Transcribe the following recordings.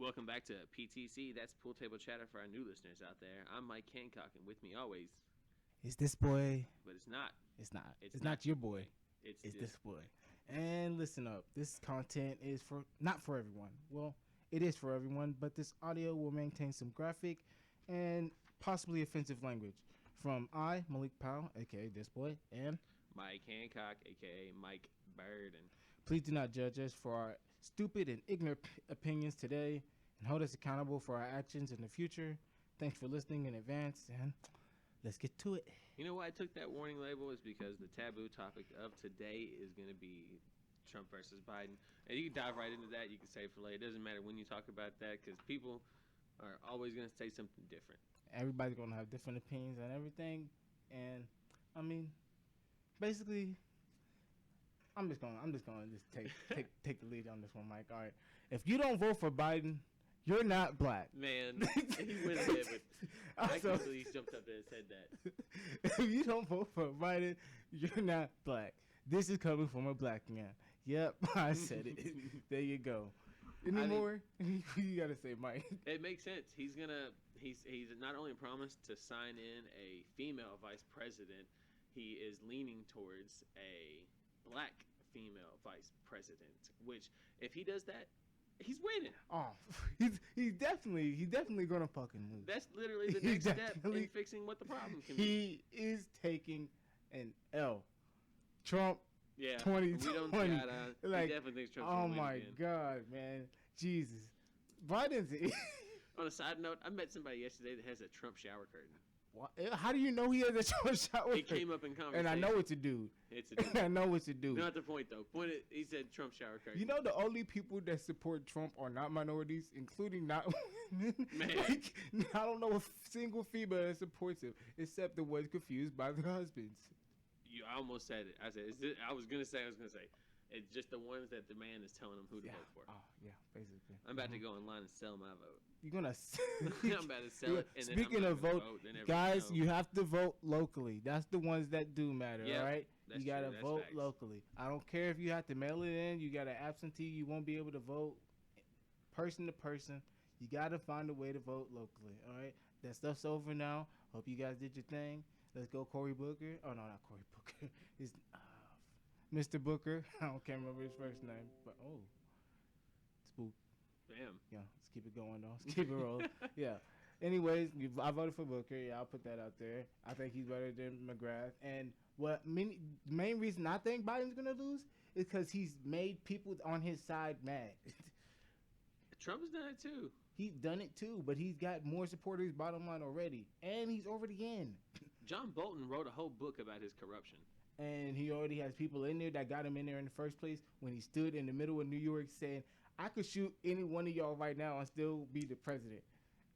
Welcome back to PTC. That's Pool Table Chatter for our new listeners out there. I'm Mike Hancock, and with me always, It's this boy. but it's not. It's not. It's not your boy. It's This boy. And listen up. This content is for not for everyone. Well, it is for everyone, but this audio will maintain some graphic and possibly offensive language from I, Malik Powell, aka this boy, and Mike Hancock, aka Mike Burden. please do not judge us for our stupid and ignorant opinions today and hold us accountable for our actions in the future. Thanks for listening in advance, and let's get to it. You know why I took that warning label is because the taboo topic of today is going to be Trump versus Biden. And you can dive right into that. You can save for later. It doesn't matter when you talk about that because people are always going to say something different. Everybody's gonna have different opinions on everything, and I mean, basically, I'm just gonna take the lead on this one, Mike. All right, if you don't vote for Biden, you're not black. Man, he went ahead with. I can't believe he jumped up there and said that. If you don't vote for Biden, you're not black. This is coming from a black man. Yep, I said it. There you go. Any more? You gotta say, Mike. It makes sense. He's not only promised to sign in a female vice president, he is leaning towards a black female vice president. Which, if he does that, he's winning. Oh, he's definitely gonna fucking lose. That's literally the next step in fixing what the problem can be. He is taking an L. Trump. Yeah, 2020. we don't he definitely thinks Trump's oh gonna my win again. God, man, Jesus, Biden's. On a side note, I met somebody yesterday that has a Trump shower curtain. What? How do you know he has a Trump shower? It came up in conversation. And I know it's a dude. It's a dude. I know it's a dude. Not the point though. He said Trump shower curtain. You know the only people that support Trump are not minorities, including not women. Man. Like, I don't know a single female that supports him, except the ones confused by their husbands. I almost said it. I was gonna say. It's just the ones that the man is telling them who to vote for. Oh yeah, basically. I'm about to go online and sell my vote. You're gonna. I'm about to sell it. And Speaking then of vote, guys, you have to vote locally. That's the ones that do matter. Yep, all right, that's you gotta true. That's vote facts. locally. I don't care if you have to mail it in. You got an absentee. You won't be able to vote person to person. You gotta find a way to vote locally. All right, that stuff's over now. Hope you guys did your thing. Let's go, Cory Booker. Oh no, not Cory Booker. It's Mr. Booker. I can't remember his first name, but spook. Damn. Yeah, let's keep it going though. Let's keep it rolling. Yeah. Anyways, I voted for Booker. Yeah, I'll put that out there. I think he's better than McGrath. And the main reason I think Biden's gonna lose is because he's made people on his side mad. Trump's done it too. He's done it too, but he's got more supporters bottom line already, and he's already in. John Bolton wrote a whole book about his corruption. And he already has people in there that got him in there in the first place when he stood in the middle of New York saying, I could shoot any one of y'all right now and still be the president.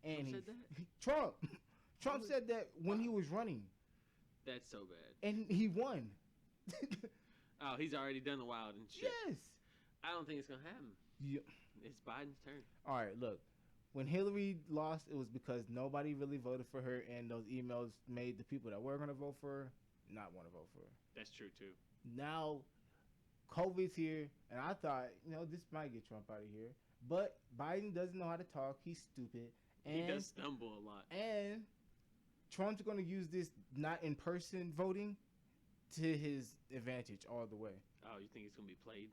And Trump said that? Trump said that when he was running. That's so bad. And he won. Oh, he's already done the wild and shit. Yes. I don't think it's going to happen. Yeah. It's Biden's turn. All right, look. When Hillary lost, it was because nobody really voted for her, and those emails made the people that were going to vote for her not want to vote for her. That's true, too. Now, COVID's here, and I thought, this might get Trump out of here. But Biden doesn't know how to talk. He's stupid. And, he does stumble a lot. And Trump's going to use this not in-person voting to his advantage all the way. Oh, you think it's going to be played?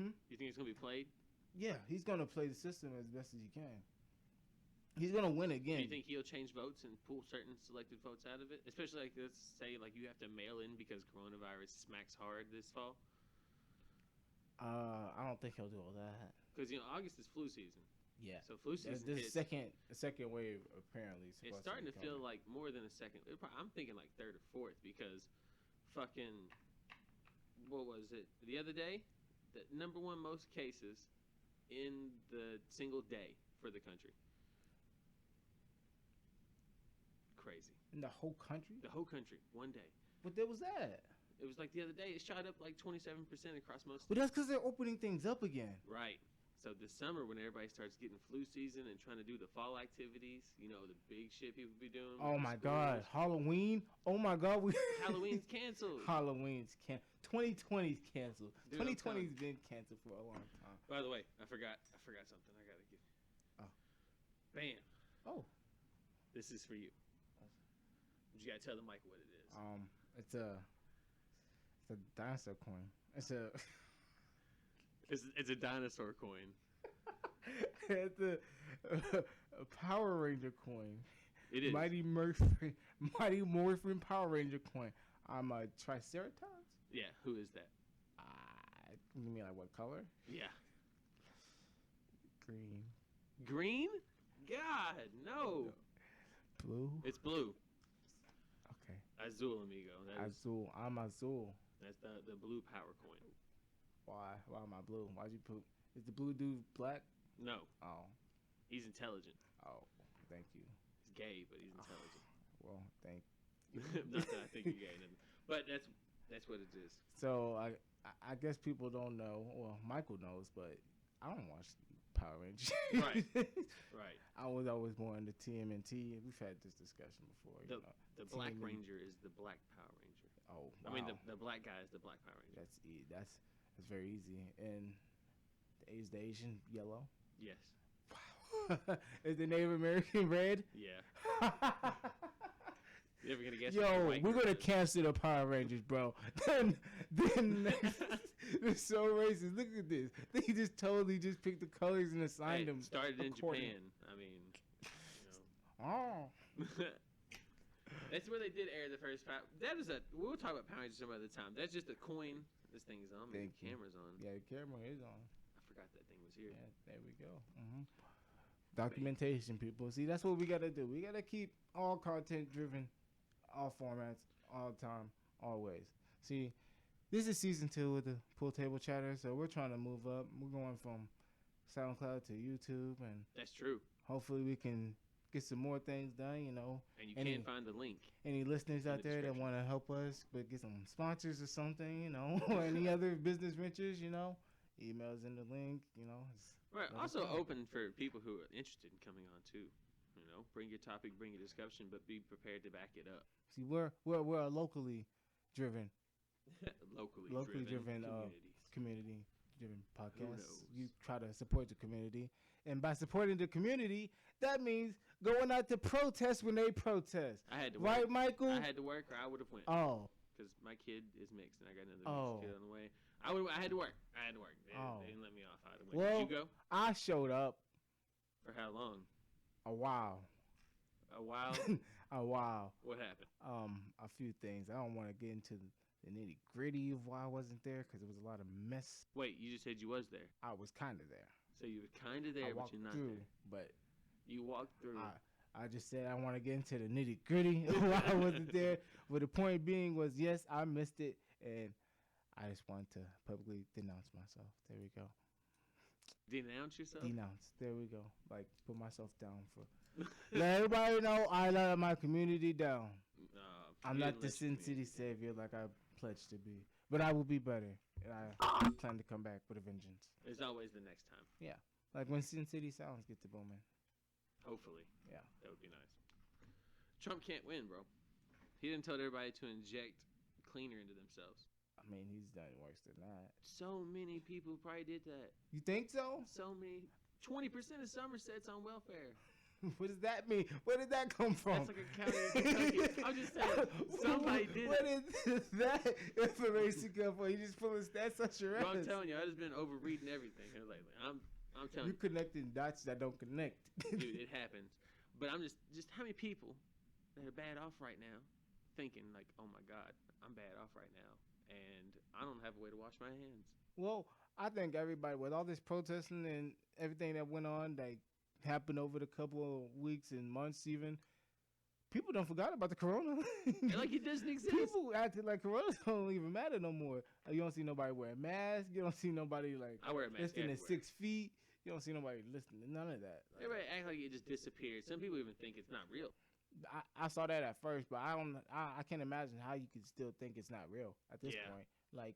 Hmm? You think it's going to be played? Yeah, he's going to play the system as best as he can. He's going to win again. Do you think he'll change votes and pull certain selected votes out of it? Especially, let's say, you have to mail in because coronavirus smacks hard this fall? I don't think he'll do all that. Because, August is flu season. Yeah. So flu season hits. Second wave, apparently. It's starting to feel like more than a second. I'm thinking like third or fourth because fucking, what was it? The other day, the number one most cases in the single day for the country. Crazy. In the whole country? The whole country, one day. What day was that? It was like the other day. It shot up like 27% across most. But that's because they're opening things up again. Right. So this summer, when everybody starts getting flu season and trying to do the fall activities, the big shit people be doing. Oh my God, Halloween! Oh my God, Halloween's canceled. Halloween's canceled. 2020's canceled. 2020's been canceled for a long time. By the way, I forgot something. I gotta give. Oh. Bam. Oh. This is for you. But you gotta tell the mic what it is. It's a dinosaur coin. It's a It's a dinosaur coin. it's a Power Ranger coin. It is. Mighty Morphin Power Ranger coin. I'm a Triceratops. Yeah. Who is that? You mean like what color? Yeah. Green. Green? God, no. Blue. It's blue. Okay. Azul, amigo. Azul. I'm Azul. That's the blue power coin. Why? Why am I blue? Why'd you put? Is the blue dude black? No. Oh. He's intelligent. Oh. Thank you. He's gay, but he's intelligent. Well, thank. Not that I think you're gay, but that's what it is. So I guess people don't know. Well, Michael knows, but I don't watch Power Rangers. Right. Right. I was always more into TMNT. We've had this discussion before. The Black Ranger is the Black Power Ranger. Oh, wow. I mean the black guy is the Black Power Ranger. That's very easy. And is the Asian yellow? Yes. Is the Native American red? Yeah. You ever gonna guess? Yo, we're gonna cancel the Power Rangers, bro. then it's so racist. Look at this. They just totally just picked the colors and assigned them. Started in Japan. I mean, Oh. That's where they did air the first Power. We'll talk about Power Rangers some other time. That's just a coin. This thing is on. The camera's on. Yeah, the camera is on. I forgot that thing was here. Yeah, there we go. Mm-hmm. Documentation, people. See, that's what we gotta do. We gotta keep all content driven, all formats, all the time, always. See, this is season 2 of the Pool Table Chatter, so we're trying to move up. We're going from SoundCloud to YouTube, and that's true. Hopefully, we can get some more things done. And you can't find the link. Any listeners out there that want to help us, but get some sponsors or something, or any other business ventures, emails in the link, Right. Also open for people who are interested in coming on too. Bring your topic, bring your discussion, but be prepared to back it up. See, we're a locally driven, locally driven community driven podcast. You try to support the community, and by supporting the community, that means going out to protest when they protest. I had to work. Right, Michael? I had to work, or I would have went. Oh. Because my kid is mixed, and I got another mixed kid on the way. I had to work. They didn't let me off. I had to win. Well, Did you go? I showed up. For how long? A while. A while? A while. What happened? A few things. I don't want to get into the nitty gritty of why I wasn't there because it was a lot of mess. Wait, you just said you was there. I was kind of there. So you were kind of there, but you're not there. But you walked through. I just said I want to get into the nitty gritty of why I wasn't there. But the point being was, yes, I missed it, and I just wanted to publicly denounce myself. There we go. Denounce yourself? Denounce. There we go. Like, put myself down for. Let everybody know I let my community down. I'm not the Sin City savior like I pledged to be. But I will be better. And I plan to come back with a vengeance. There's always the next time. Yeah. Like when Sin City sounds get to booming. Hopefully. Yeah. That would be nice. Trump can't win, bro. He didn't tell everybody to inject cleaner into themselves. I mean, he's done worse than that. So many people probably did that. You think so? So many. 20% of Somerset's on welfare. What does that mean? Where did that come from? That's like a county in Kentucky. I'm just saying, somebody did Where did that information come from? You just pulling stats on your ass. Well, I'm telling you, I just been overreading everything. Like, I'm telling you. You're connecting dots that don't connect. Dude, it happens. But I'm just how many people that are bad off right now thinking like, oh my God, I'm bad off right now. And I don't have a way to wash my hands. Well, I think everybody, with all this protesting and everything that went on, like, happened over the couple of weeks and months even, people don't forgot about the corona. Like it doesn't exist. People acted like corona don't even matter no more. You don't see nobody wearing masks. You don't see nobody like I wear a mask listening to 6 feet. You don't see nobody listening to none of that. Like, everybody act like it just disappeared. Some people even think it's not real. I saw that at first, but I can't imagine how you could still think it's not real at this point. Like,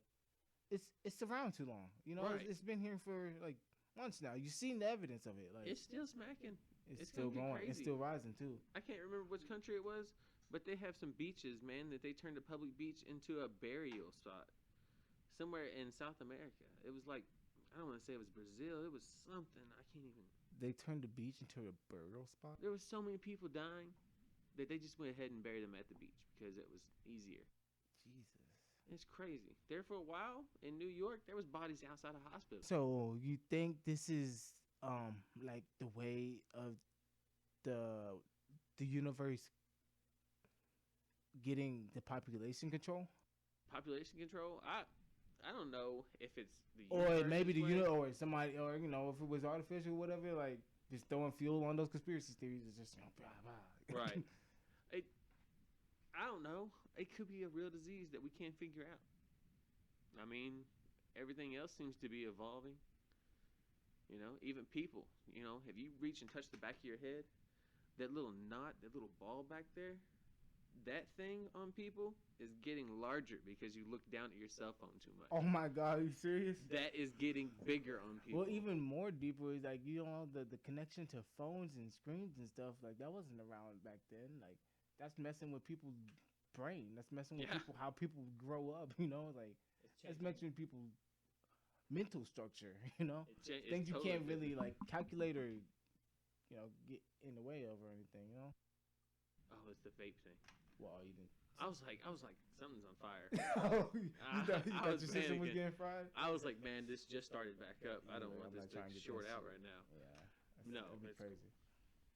it's around too long. Right. It's been here for like months now. You've seen the evidence of it. Like, it's still smacking. It's still going. It's still rising too. I can't remember which country it was, but they have some beaches, man, that they turned a public beach into a burial spot somewhere in South America. It was like I don't want to say it was Brazil. It was something. I can't even. They turned the beach into a burial spot. There was so many people dying that they just went ahead and buried them at the beach because it was easier. Jesus. It's crazy. There for a while in New York, there was bodies outside of hospitals. So you think this is like the way of the universe getting the population control? Population control? I don't know if it's the Or maybe universe's way. or somebody, or if it was artificial, whatever, like just throwing fuel on those conspiracy theories. It's just blah, blah. Right. I don't know. It could be a real disease that we can't figure out. I mean, everything else seems to be evolving. Even people. Have you reached and touched the back of your head? That little knot, that little ball back there, that thing on people is getting larger because you look down at your cell phone too much. Oh my God, are you serious? That is getting bigger on people. Well, even more deeper is like the connection to phones and screens and stuff, like that wasn't around back then. Like that's messing with people's brain. That's messing with how people grow up. Like that's messing with people's mental structure. Things you can't really like calculate or get in the way of or anything. Oh, it's the vape thing. Well, you didn't. I was like, something's on fire. You thought your system was getting fried? I was like, man, this just started back up. I don't want this to short out shit right now. Yeah. No, it's crazy.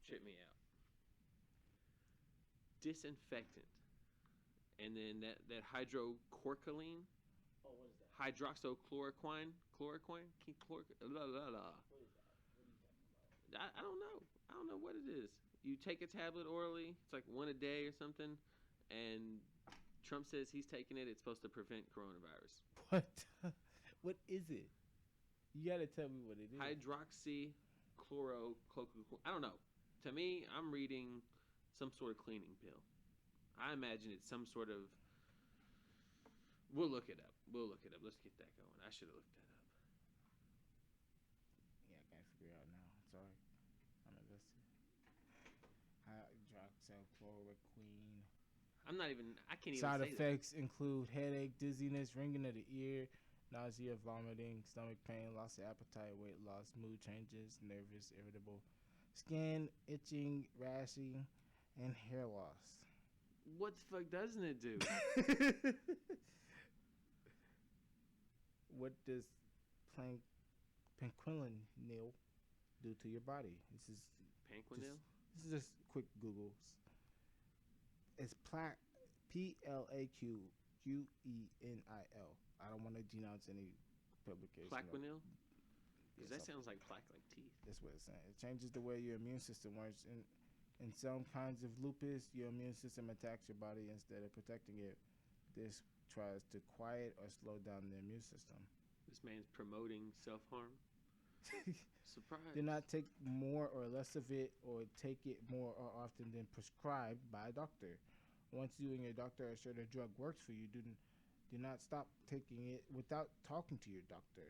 Trip me out. Disinfectant. And then that hydrocorcoline. Oh, what is that? Hydroxychloroquine. Chloroquine? La la la. What is that? What are you talking about? I don't know. I don't know what it is. You take a tablet orally. It's like one a day or something. And Trump says he's taking it. It's supposed to prevent coronavirus. What? What is it? You gotta tell me what it is. Hydroxychloroquine. I don't know. To me, I'm reading some sort of cleaning pill. I imagine it's some sort of. We'll look it up. Let's get that going. I should have looked that up. Yeah, I can't figure it out now. Sorry. I'm invested. Hydroxychloroquine. I can't even Side say effects include headache, dizziness, ringing of the ear, nausea, vomiting, stomach pain, loss of appetite, weight loss, mood changes, nervous, irritable, skin, itching, rashing, and hair loss. that. What the fuck doesn't it do? What does penquinil do to your body? This is Panquinil? This is just quick Googles. It's PLAQUENIL. I don't want to denounce any publication. Plaquenil? Because that sounds like plaque, like teeth. That's what it's saying. It changes the way your immune system works. In some kinds of lupus, your immune system attacks your body instead of protecting it. This tries to quiet or slow down the immune system. This man's promoting self-harm. Surprise. Do not take more or less of it, or take it more or often than prescribed by a doctor. Once you and your doctor are sure the drug works for you, do not stop taking it without talking to your doctor.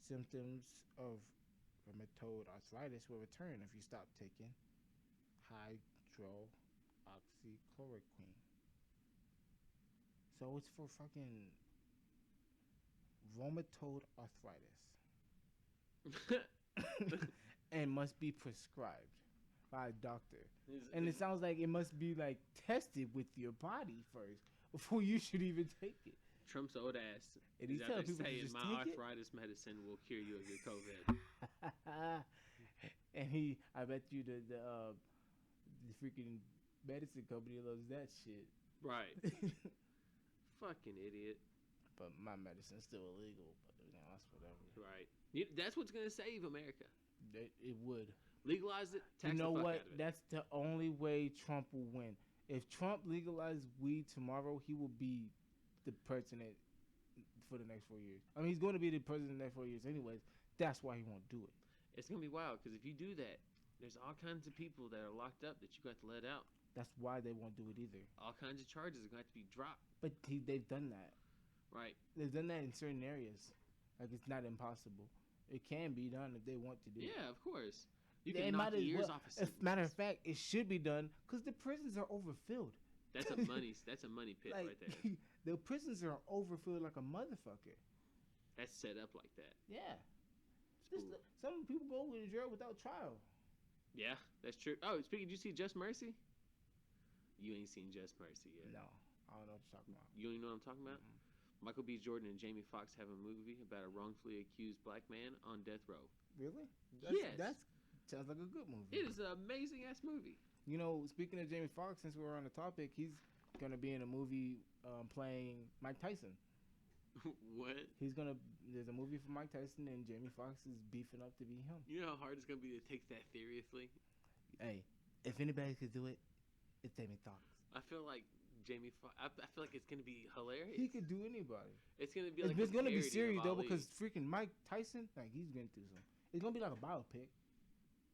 Symptoms of rheumatoid arthritis will return if you stop taking hydroxychloroquine. So it's for fucking rheumatoid arthritis. And must be prescribed by a doctor. And it sounds like it must be like tested with your body first before you should even take it. Trump's old ass And is he's out telling there people to saying just my take it? arthritis medicine will cure you of your COVID. And I bet you the freaking medicine company loves that shit. Right. Fucking idiot. But my medicine's still illegal. But that's whatever. Right. That's what's gonna save America. It would. Legalize it. Tax You know the fuck what? out of it. That's the only way Trump will win. If Trump legalized weed tomorrow, he will be the president for the next 4 years. I mean, he's going to be the president the next 4 years anyways. That's why he won't do it. It's gonna be wild because if you do that, there's all kinds of people that are locked up that you got to let out. That's why they won't do it either. All kinds of charges are going to have to be dropped. But they've done that. Right. They've done that in certain areas. Like, it's not impossible. It can be done if they want to do it. Yeah, of course. You They can knock might as years well- off of As a sentences. matter of fact, it should be done because the prisons are overfilled. That's a money pit Like, right there. the prisons are overfilled like a motherfucker. That's set up like that. Yeah. It's Just cool. some people go to jail without trial. Yeah, that's true. Oh, speaking, did you see Just Mercy? You ain't seen Just Mercy yet. No, I don't know what you're talking about. You don't even know what I'm talking about? Mm-mm. Michael B. Jordan and Jamie Foxx have a movie about a wrongfully accused black man on death row. Really? Yes. That sounds like a good movie. It is an amazing ass movie. You know, speaking of Jamie Foxx, since we're on the topic, he's gonna be in a movie playing Mike Tyson. What? There's a movie for Mike Tyson, and Jamie Foxx is beefing up to be him. You know how hard it's gonna be to take that seriously? Hey, if anybody could do it, it's Jamie Foxx. I feel like I feel like it's gonna be hilarious. He could do anybody. It's gonna be like It's gonna be parody of serious though, Ali. because freaking Mike Tyson, like he's been through some. It's gonna be like a biopic.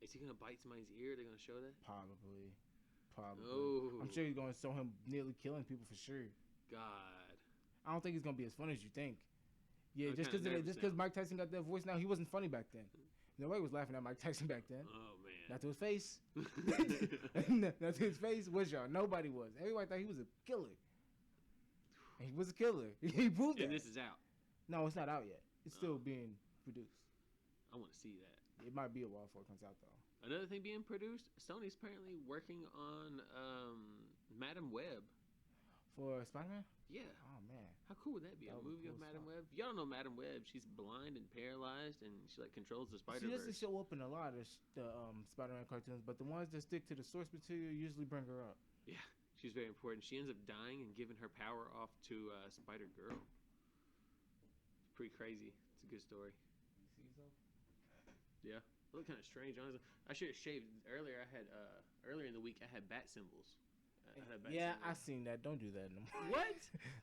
Is he gonna bite somebody's ear? They're gonna show that? Probably. Oh. I'm sure he's gonna show him nearly killing people for sure. God. I don't think it's gonna be as fun as you think. Yeah, I'm just kinda nervous because now. Mike Tyson got that voice now, he wasn't funny back then. Nobody was laughing at Mike Tyson back then. Oh man. Not to his face. Not to his face. Was y'all? Nobody was. Everybody thought he was a killer. And he was a killer. He proved And that. this is out. No, it's not out yet. It's still being produced. I want to see that. It might be a while before it comes out though. Another thing being produced, Sony's apparently working on Madam Web. For Spider-Man? Yeah. Oh man. How cool would that be? That A would be movie of cool as Madam fuck. Web? Y'all don't know Madam Web. She's blind and paralyzed, and she like controls the She Spider-Verse. doesn't show up in a lot of the Spider-Man cartoons, but the ones that stick to the source material usually bring her up. Yeah, she's very important. She ends up dying and giving her power off to Spider-Girl. It's pretty crazy. It's a good story. Yeah. It looked kind of strange, honestly. I should have shaved earlier. I had earlier in the week I had bat symbols. I had a bat Yeah, I symbol. seen that. Don't do that no more. What?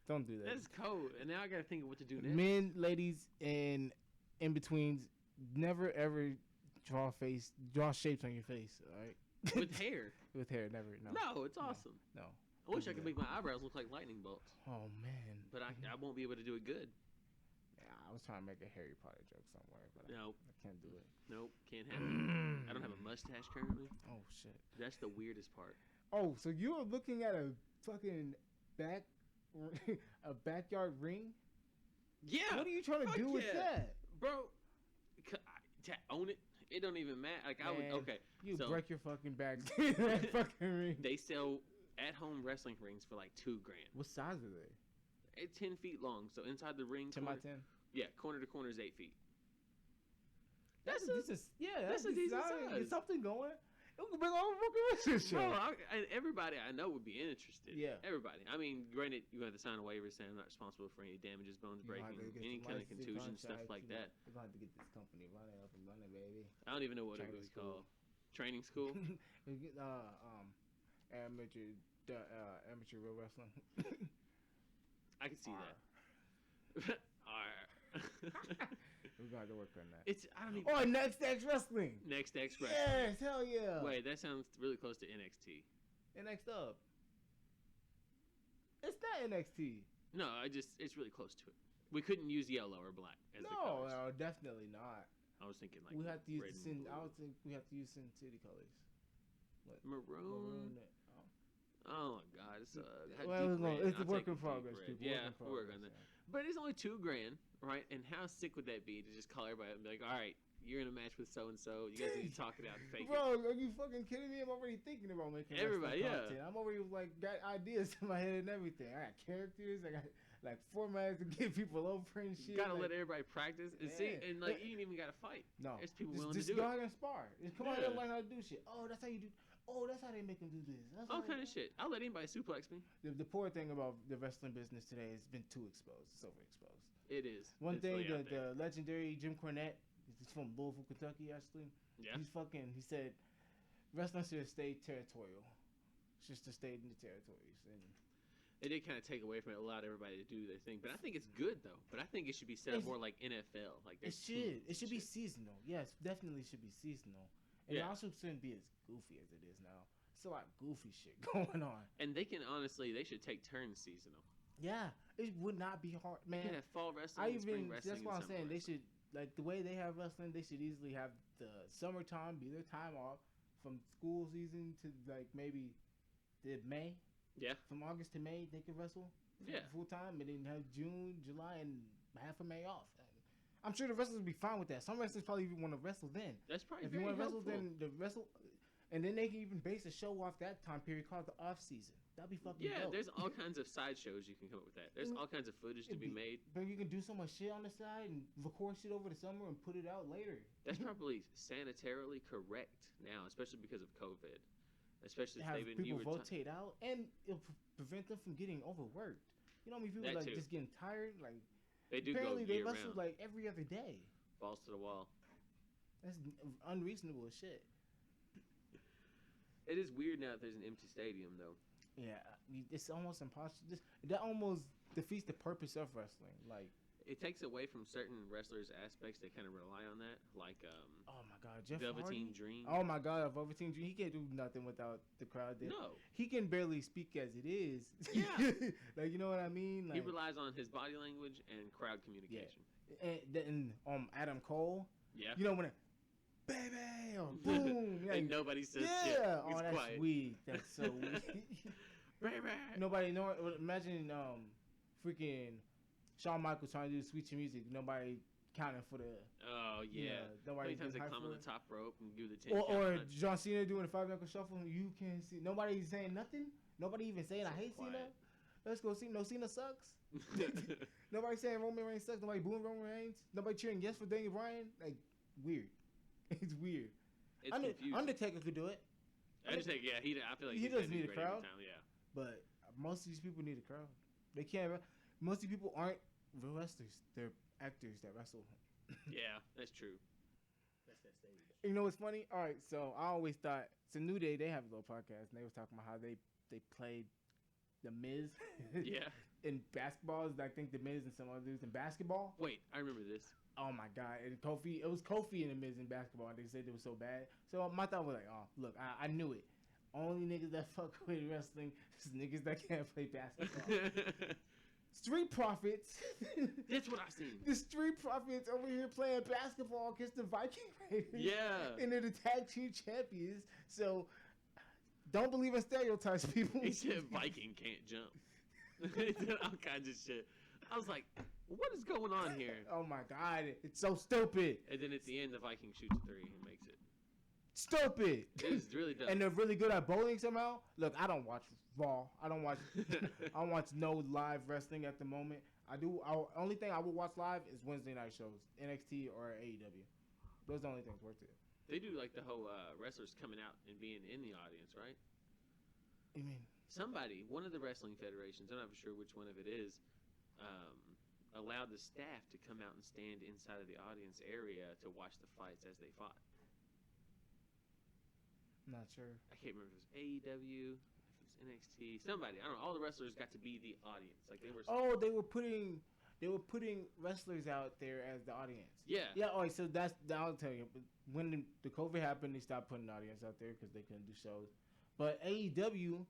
Don't do that. That's cold. And now I got to think of what to do next. Men, ladies, and in betweens, never ever draw shapes on your face. All right. With hair. With hair, never. No. No, it's awesome. No. I wish I could make my eyebrows look like lightning bolts, Oh man. but I won't be able to do it good. Yeah, I was trying to make a Harry Potter joke somewhere, but No, I can't do it. nope, can't have it. I don't have a mustache currently. Oh shit. That's the weirdest part. Oh, so you were looking at a fucking a backyard ring? Yeah, What are you trying to fuck do with yeah. that? bro. To own it, it don't even matter. Like I would. Man, Okay, You so break your fucking back. That fucking ring. they sell at-home wrestling rings for like $2,000. What size are they? It's 10 feet long, so inside the ring, 10 by corner, 10. yeah, corner to corner is 8 feet. That's a- a decent. Yeah, that's a decent size. Get something going. It could bring all fucking relationship. Bro, and everybody I know would be interested. Yeah. Everybody. I mean, granted, you have to sign a waiver saying I'm not responsible for any damages, bones You gonna have breaking, to get any some kind of licensing contusion, stuff contracts, like you know. that. We're gonna have to get this company running up and running, baby. I don't even know what it Training would be school. called. Training school? We get, amateur real wrestling. I can see that. We're gonna have to work on that. It's, I don't even. Oh, Next X Wrestling. Next X Wrestling. Yes, hell yeah. Wait, that sounds really close to NXT. And next up, it's not NXT. No, it's really close to it. We couldn't use yellow or black as the No, colors. no, definitely not. I was thinking like We have to use red the and I blue. would think we have to use Sin City colors. Maroon. Maroon. Oh my God, it's Well, it's a I'll work take in deep progress, red. people. Yeah, Work in we'll work on progress, that. But it's only $2,000, right? And how sick would that be to just call everybody up and be like, all right, you're in a match with so and so. You guys need to talk it out and fake it. Bro, are you fucking kidding me? I'm already thinking about making Everybody, wrestling yeah. content. I'm already like got ideas in my head and everything. I got characters. I got like formats to get people over and shit. You gotta like, let everybody practice and see, Yeah. and like you ain't even gotta fight. No, There's people just, willing just to do go it. out and spar. Just come out here and Yeah. learn how to do shit. Oh, that's how you do. Oh, that's how they make them do this. That's All how kind of shit. I'll let anybody suplex me. The poor thing about the wrestling business today has been too exposed. It's overexposed. It is. One It's thing, really out there. the legendary Jim Cornette, he's from Louisville, Kentucky, actually. Yeah. He said, wrestling should stay territorial. Just to stay in the territories. And It did kind of take away from it, allowed everybody to do their thing. But I think it's good though. But I think it should be set up It's- more like NFL. Like it there's should. teams It should and be shit. seasonal. Yes, definitely should be seasonal. And Yeah. it also shouldn't be as goofy as it is now. It's a lot of goofy shit going on. And they can honestly, they should take turns seasonal. Yeah, it would not be hard, man. Yeah, fall wrestling, I and spring even wrestling. that's why and I'm saying summer they wrestling. should like the way they have wrestling. They should easily have the summertime be their time off from school season to like maybe the May. Yeah. From August to May they can wrestle. Yeah. Full time, and then have June, July, and half of May off. I'm sure the wrestlers would be fine with that. Some wrestlers probably even want to wrestle then. That's probably If you very want to wrestle, helpful. then the wrestle, and then they can even base a show off that time period called the off season. That'd be fucking Yeah, dope. there's all kinds of side shows you can come up with that. There's all kinds of footage to be made. But you can do so much shit on the side and record shit over the summer and put it out later. That's probably sanitarily correct now, especially because of COVID. Especially if Have they've been people rotate out, and it'll prevent them from getting overworked. You know how many people That like too. just getting tired? Like They do apparently go they year wrestle round. like every other day. Balls to the wall. That's unreasonable as shit. It is weird now that there's an empty stadium, though. Yeah, it's almost impossible. That almost defeats the purpose of wrestling. Like, It takes away from certain wrestlers' aspects that kind of rely on that, like oh my god, Jeff Velveteen Hardy. Dream. Oh my god, Velveteen Dream. He can't do nothing without the crowd there. No, He can barely speak as it is. Yeah. Like, you know what I mean? he Like, relies on his body language and crowd communication. and then Adam Cole. Yeah. You know when it, baby, or boom. And Like, nobody says yeah. shit. Oh, He's that's quiet. weak. That's so weak. Baby. Nobody know. Imagine freaking Shawn Michaels trying to do switch music. Nobody counting for the. Oh yeah. How Nobody many times they getting hyped climb for on it. the top rope and do the 10 count Or punch. John Cena doing the 5-knuckle shuffle. You can't see. Nobody saying nothing. Nobody even saying I So hate quiet. Cena. Let's go see. No, Cena sucks. Nobody saying Roman Reigns sucks. Nobody booing Roman Reigns. Nobody cheering yes for Daniel Bryan. Like, weird. It's weird. It's confusing. Undertaker could do it, Undertaker, yeah, I feel like He he's gonna doesn't do need a great every crowd. time, yeah. but most of these people need a crowd. They can't. Most of these people aren't real wrestlers. They're actors that wrestle. Yeah, that's true. You know what's funny? All right, so I always thought it's a New Day. They have a little podcast, and they was talking about how they played the Miz. Yeah. In basketball, I think the Miz and some other dudes in basketball. Wait, I remember this. Oh my god! And Kofi, it was Kofi and the Miz in basketball. And they said it was so bad. So my thought was like, oh, look, I knew it. Only niggas that fuck with wrestling is niggas that can't play basketball. Street Profits. That's what I seen. The Street Profits over here playing basketball against the Viking Raiders. Yeah. And they're the tag team champions. So don't believe in stereotypes, people. He said Viking can't jump. He said all kinds of shit. I was like, what is going on here? Oh my god, it's so stupid. And then at the end, the Viking shoots a 3 and makes it. Stupid. It was really dumb. And they're really good at bowling somehow. Look, I don't watch Raw. I don't watch. I don't watch no live wrestling at the moment. Only thing I will watch live is Wednesday night shows, NXT or AEW. Those are the only things worth it. They do like the whole wrestlers coming out and being in the audience, right? You mean? Somebody, one of the wrestling federations, I'm not sure which one of it is, allowed the staff to come out and stand inside of the audience area to watch the fights as they fought. I'm not sure. I can't remember if it was AEW, if it was NXT, somebody. I don't know. All the wrestlers got to be the audience. Like they were. Oh, they were putting wrestlers out there as the audience. Yeah. Yeah. Oh, so I'll tell you. When the COVID happened, they stopped putting the audience out there because they couldn't do shows. But AEW,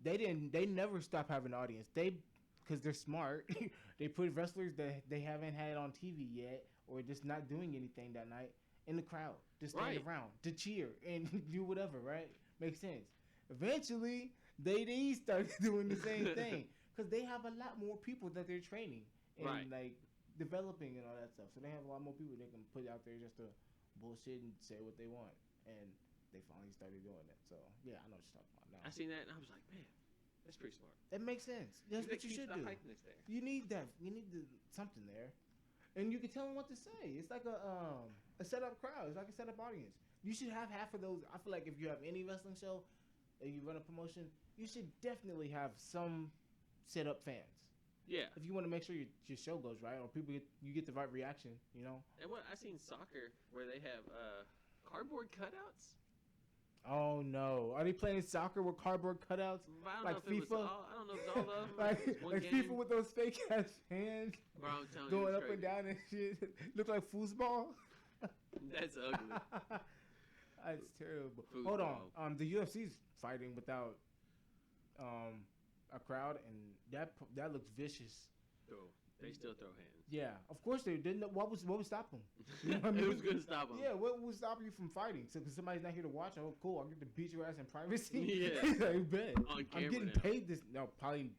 they never stop having an audience. Because they're smart. They put wrestlers that they haven't had on TV yet, or just not doing anything that night, in the crowd, just stand Right. around to cheer and do whatever. Right? Makes sense. Eventually, they started doing the same thing because they have a lot more people that they're training and Right. like developing and all that stuff. So they have a lot more people they can put out there just to bullshit and say what they want. And they finally started doing it. So yeah, I know what you're talking about now. I seen that and I was like, man, that's pretty smart. That makes sense. That's what you should do. The hypeness there. You need that. You need something there, and you can tell them what to say. It's like a set up crowd. It's like a set up audience. You should have half of those. I feel like if you have any wrestling show and you run a promotion, you should definitely have some set up fans. Yeah. If you want to make sure your show goes right, or you get the right reaction, you know. And what I seen soccer where they have cardboard cutouts. Oh no! Are they playing soccer with cardboard cutouts? I don't Like know if it was FIFA? all, I don't know if it's all of them. like It was one like game. FIFA with those fake ass hands Bro, I'm telling going you, up and down and shit. Look like foosball. That's ugly. That's terrible. Foosball. Hold on. The UFC's fighting without a crowd, and that looks vicious. So they still throw hands. Yeah, of course they didn't. What would stop them? You know what I It mean? was gonna stop them. Yeah, what would stop you from fighting? So, because somebody's not here to watch, oh, cool, I'll get to beat your ass in privacy. Yeah. He's like, bet. On I'm camera getting now. paid this. No, probably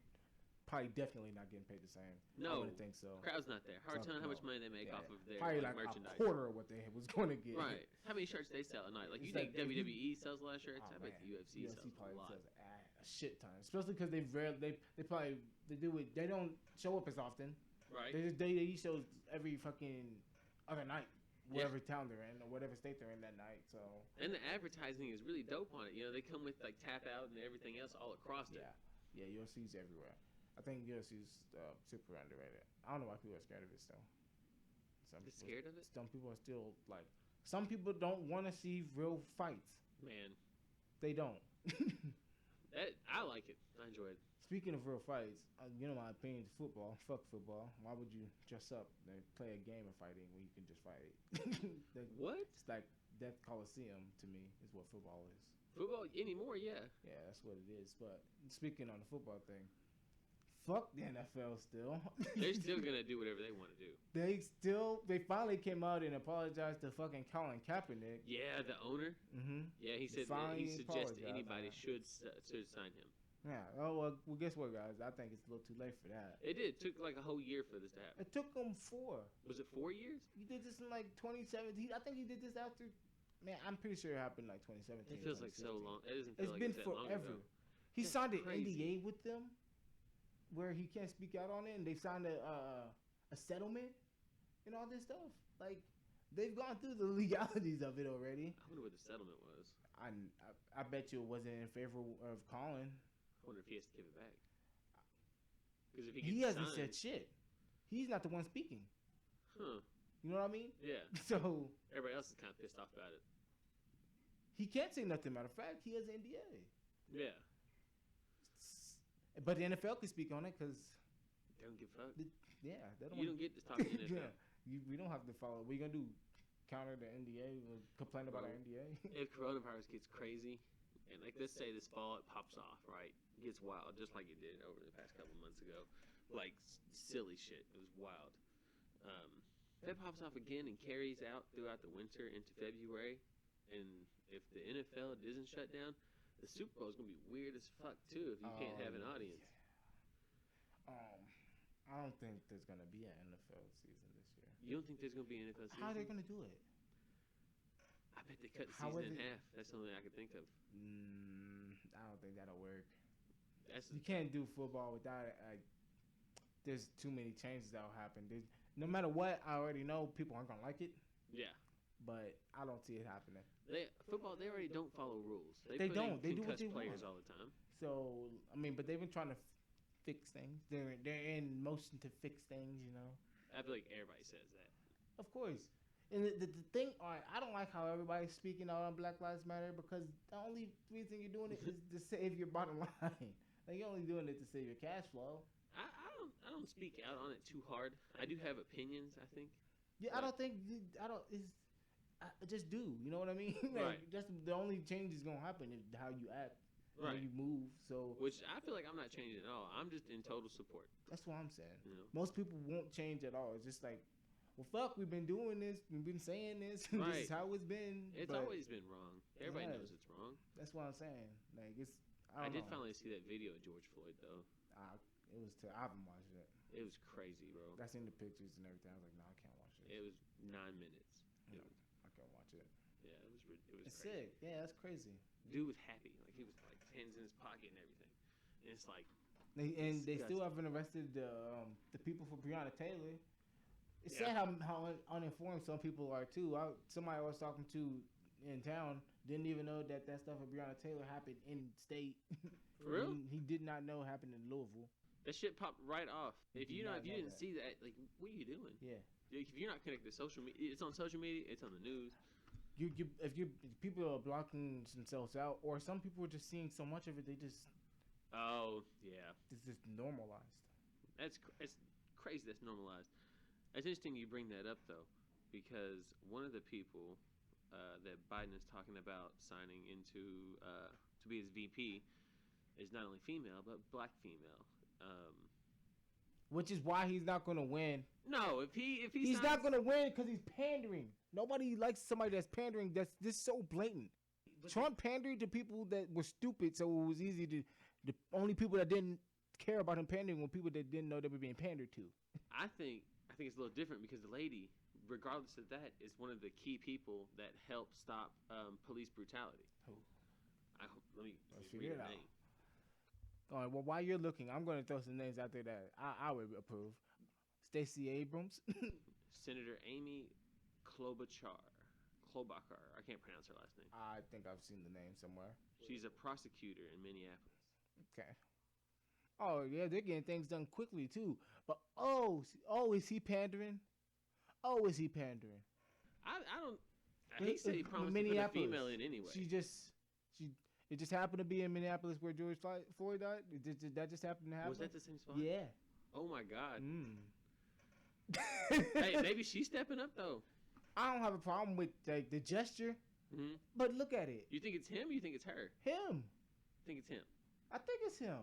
probably definitely not getting paid the same. I No, wouldn't think so. crowd's not there. Hard So, telling how no. much money they make Yeah. off of their Probably like merchandise. a quarter of what they was going to get. Right. How many shirts they sell a night? Like, It's you think like, if you- WWE sells a lot of shirts? Oh, I bet man. the UFC sells a probably lot. sells a shit ton, especially because they probably do it. They don't show up as often. Right. They just WWE shows every fucking other night, whatever town they're in or whatever state they're in that night. So And the advertising is really dope on it. You know, they come with like tap out and everything else all across it. yeah, UFC's everywhere. I think UFC's super underrated. I don't know why people are scared of it still. They're scared of it? Some people are still like. Some people don't want to see real fights. Man, They don't. I like it. I enjoy it. Speaking of real fights, you know my opinion is football. Fuck football. Why would you dress up and play a game of fighting when you can just fight? What? It's like Death Coliseum to me is what football is. Football anymore? Yeah. Yeah, that's what it is. But speaking on the football thing, fuck the NFL still. They're still gonna do whatever they want to do. They finally came out and apologized to fucking Colin Kaepernick. Yeah, the owner. Mm-hmm. Yeah, he said that Finally he suggested apologized, anybody man. should sign him. Yeah. Oh well. Guess what, guys? I think it's a little too late for that. It did. It took like a whole year for this to happen. It took him 4. Was it 4 years? He did this in like 2017. I think he did this after. Man, I'm pretty sure it happened like 2017. It feels like so long. It doesn't feel It's like been it's that long forever. ago. He That's signed an crazy. NDA with them, where he can't speak out on it, and they signed a settlement and all this stuff. Like they've gone through the legalities of it already. I wonder what the settlement was. I bet you it wasn't in favor of Colin. I wonder if he has to give it back. Because if he He gets hasn't signed, said shit. He's not the one speaking. huh? You know what I mean? Yeah. So Everybody else is kind of pissed off about it. he can't say nothing. Matter of fact, he has an NDA. Yeah. But the NFL can speak on it because They don't give a fuck. yeah, they don't. You don't get to talk to the NFL. We don't have to follow. What are you gonna do? Counter the NDA? Or complain about our NDA? If coronavirus gets crazy, and like let's say this fall it pops off, right? It gets wild, just like it did over the past couple months ago. Like silly shit. It was wild. If it pops off again and carries out throughout the winter into February, and if the NFL doesn't shut down, the Super Bowl is gonna be weird as fuck too if you can't have an audience. I don't think there's gonna be an NFL season this year. You don't think there's gonna be an NFL season? How are they gonna do it? I bet they cut the How season would in they- half. That's the only thing I could think of. I don't think that'll work. That's You can't do football without it. There's too many changes that'll happen. No matter what, I already know people aren't gonna like it, yeah. but I don't see it happening. Football, they already don't follow rules. They put in don't. They do what concussed they players want. all the time. So I mean, but they've been trying to fix things. They're in motion to fix things, you know. I feel like everybody says that. Of course. And the thing, I don't like how everybody's speaking out on Black Lives Matter because the only reason you're doing it is to save your bottom line. Like you're only doing it to save your cash flow. I don't speak out on it too hard. I do have opinions, I think. Yeah, I don't think just do. You know what I mean? Right. Like, that's the only change is gonna happen is how you act, how Right. you move. So Which I feel like I'm not changing at all. I'm just in total support. that's what I'm saying. You know? Most people won't change at all. It's just like, well, fuck, we've been doing this, we've been saying this, this Right. is how it's been. It's but always been wrong. Everybody Yeah. knows it's wrong. That's what I'm saying. Like it's. I don't did know. finally see that video of George Floyd though. It was. I haven't watched it. It was crazy, bro. I seen the pictures and everything. I was like, no, I can't watch it. It was 9 minutes. Yeah, I can't watch it. Yeah, it was It's crazy. sick. Yeah, that's crazy. Dude was happy. Like he was like hands in his pocket and everything. And it's like They still Disgusting. haven't arrested the people for Breonna Taylor. It's Yeah. sad how uninformed some people are too. Somebody I was talking to in town didn't even know that stuff with Breonna Taylor happened in state. For real? He did not know it happened in Louisville. that shit popped right off. If Did you not know didn't that. see that, like what are you doing? Yeah. If you're not connected to social media, it's on social media, it's on the news. If people are blocking themselves out, or some people are just seeing so much of it, they just Oh yeah, it's just normalized. it's crazy. That's normalized. It's interesting you bring that up though, because one of the people that Biden is talking about signing into to be his VP is not only female but black female. Which is why he's not going to win. No, if he's He's not going to win because he's pandering. Nobody likes somebody that's pandering. That's just so blatant. Trump pandered to people that were stupid, so it was easy to. The only people that didn't care about him pandering when people that didn't know they were being pandered to. I think it's a little different because the lady, regardless of that, is one of the key people that helped stop police brutality. Who? Let me Let's read figure her it out. name. All right. Well, while you're looking, I'm going to throw some names out there that I would approve. Stacey Abrams. Senator Amy Klobuchar. I can't pronounce her last name. I think I've seen the name somewhere. She's a prosecutor in Minneapolis. Okay. Oh yeah, they're getting things done quickly too. But is he pandering? Oh, is he pandering? I don't. He said he promised to put a female in anyway. It just happened to be in Minneapolis where George Floyd died. That just happened to happen. Was that the same spot? Yeah. Oh my God. Mm. Hey, maybe she's stepping up though. I don't have a problem with like the gesture, but look at it. You think it's him? Or you think it's her? Him. I think it's him. I think it's him.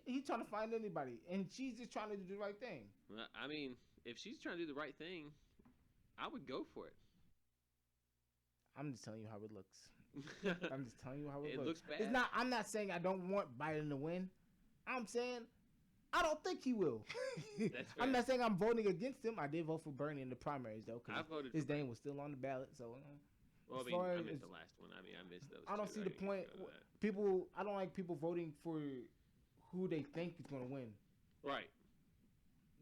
He's trying to find anybody, and she's just trying to do the right thing. Well, I mean, if she's trying to do the right thing, I would go for it. I'm just telling you how it looks. I'm just telling you how It looks bad. It's not. I'm not saying I don't want Biden to win. I'm saying I don't think he will. That's fair. I'm not saying I'm voting against him. I did vote for Bernie in the primaries though, I because voted his for name was still on the ballot. So, well, as I far mean, I as- missed the last one. I mean, I missed those. I don't two. see the can't point. go to that. People, I don't like people voting for who they think is going to win Right.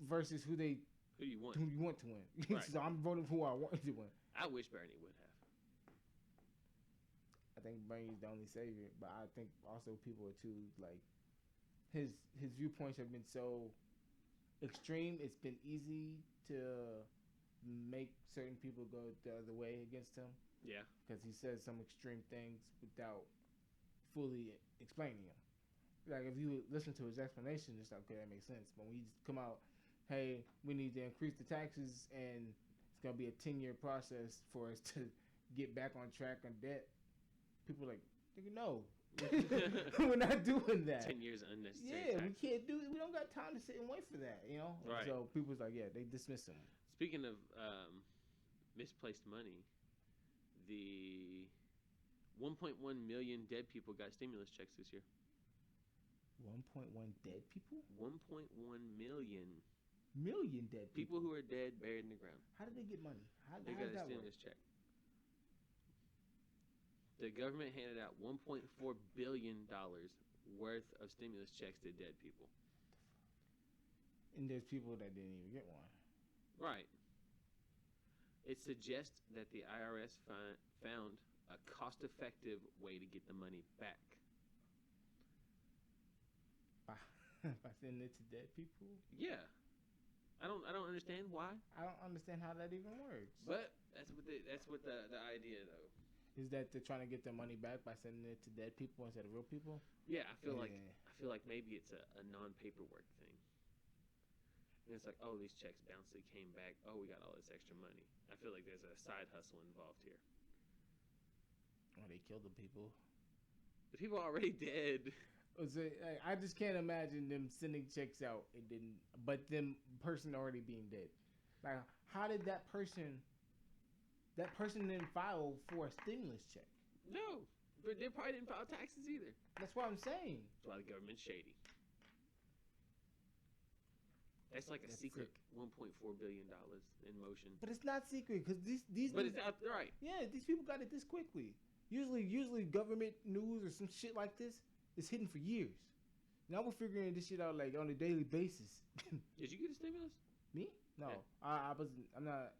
versus who Who do you want? you want to win. Right. So I'm voting for who I want to win. I wish Bernie would have. I think Bernie's the only savior, but I think also people are too like his viewpoints have been so extreme. It's been easy to make certain people go the other way against him Yeah. because he says some extreme things without fully explaining them. Like if you listen to his explanation, it's like, okay, that makes sense. But when you just come out, hey, we need to increase the taxes and it's gonna be a 10-year process for us to get back on track on debt. People are like, nigga, no. We're not doing that. 10 years unnecessary. Yeah, we tax. can't do it. We don't got time to sit and wait for that, you know? Right. So people's like, yeah, they dismiss him. Speaking of misplaced money, the 1.1 million dead people got stimulus checks this year. 1.1 dead people? 1.1 million Million dead people who are dead, buried in the ground. How did they get money? How They does got a that work? stimulus check. The government handed out $1.4 billion worth of stimulus checks to dead people. And there's people that didn't even get one. Right. It suggests that the IRS found a cost-effective way to get the money back. By sending it to dead people? Yeah. I don't understand why, I don't understand how that even works. but that's what the idea though. Is that they're trying to get their money back by sending it to dead people instead of real people? Yeah, I feel like Yeah. maybe it's a non-paperwork thing. And it's like, oh, these checks bounced, they came back. Oh, we got all this extra money. I feel like there's a side hustle involved here. Oh, they killed the people. The people are already dead. I just can't imagine them sending checks out and didn't, but them person already being dead. Like, how did that person didn't file for a stimulus check? No, but they probably didn't file taxes either. That's what I'm saying. That's why the government's shady. That's like a That's secret sick. $1.4 billion in motion. But it's not secret because these. But it's out there, right? Yeah, these people got it this quickly. Usually government news or some shit like this is hidden for years. Now we're figuring this shit out like on a daily basis. Did you get a stimulus? Me? No, Yeah. I wasn't. I'm not